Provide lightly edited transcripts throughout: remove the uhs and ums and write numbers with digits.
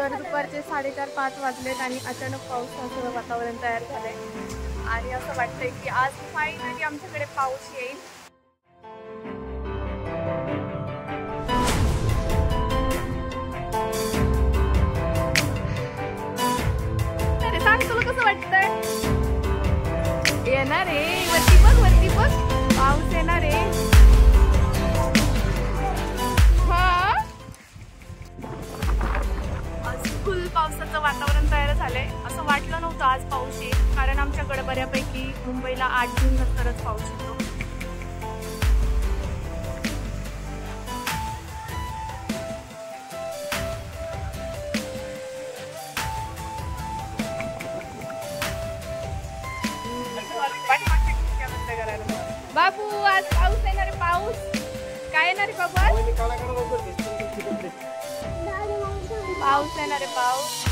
तर दुपारचे 4:30-5 वाजलेत आणि अचानक पावसाचं वातावरण तयार झालंय आणि असं वाटतंय की आज फायनली आमच्याकडे पाऊस येईल. अरे सांग तुला कसं वाटतंय? येणार आहे, वरती बघ पाऊस येणार आहे. फुल पावसाचं वातावरण तयार झालंय. असं वाटलं नव्हतं आज पाऊस येईल, कारण आमच्याकडे बऱ्यापैकी मुंबईला 8 जून नंतरच पाऊस येतो. बाबू आज पाऊस येणार आहे. पाऊस काय येणार आहे बाबू? पाऊस येणार आहे. पाऊस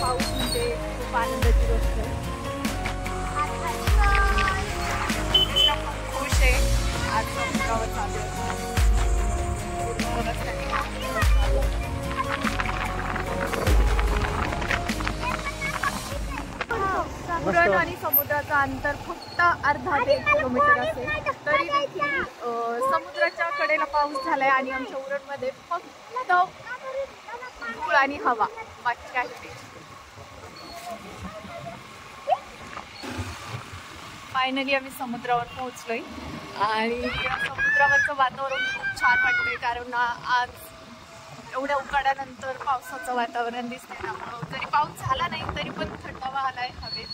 पाऊस म्हणजे खूप आनंदाची गोष्ट आहे. खूप खुश आहे आज समुद्रावर चालू उरण आणि समुद्राचं अंतर फक्त अर्धा ते 1 किलोमीटर असेल, तरी देखील समुद्राच्या कडेला पाऊस झालाय आणि आमच्या उरणमध्ये फक्त धूळ आणि हवा, बाकी काही नाही. फायनली आम्ही समुद्रावर पोहोचलोय आणि समुद्रावरचं वातावरण खूप छान वाटतंय, कारण आज एवढ्या उकाड्यानंतर पावसाचं वातावरण दिसतंय. त्यामुळं जरी पाऊस झाला नाही तरी पण थंडावा आलाय हवेत.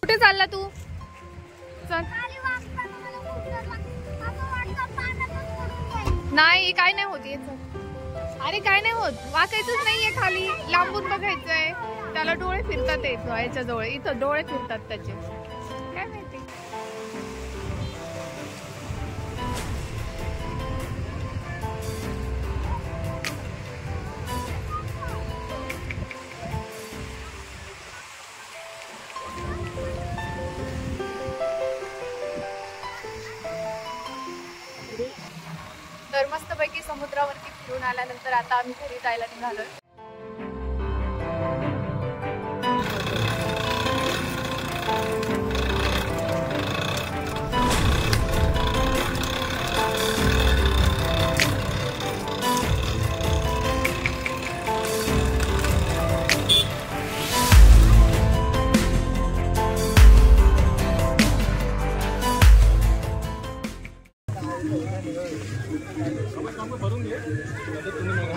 कुठे चालला तू? चल. नाही काय नाही होत याच. अरे काय नाही होत, वाकायचंच नाहीये, खाली लांबून बघायचंय. त्याला डोळे फिरतात याच्या जवळ, इथं डोळे फिरतात त्याचे, काय माहिती. तर मस्तपैकी समुद्रावरती फिरून आल्यानंतर आता आम्ही घरी जायला निघालोय.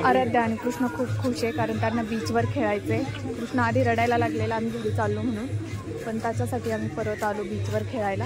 आराध्या आणि कृष्ण खूप खुश आहे, कारण त्यांना बीचवर खेळायचंय. कृष्ण आधी रडायला लागलेला आम्ही घरी चाललो म्हणून, पण त्याच्यासाठी आम्ही परत आलो बीचवर खेळायला.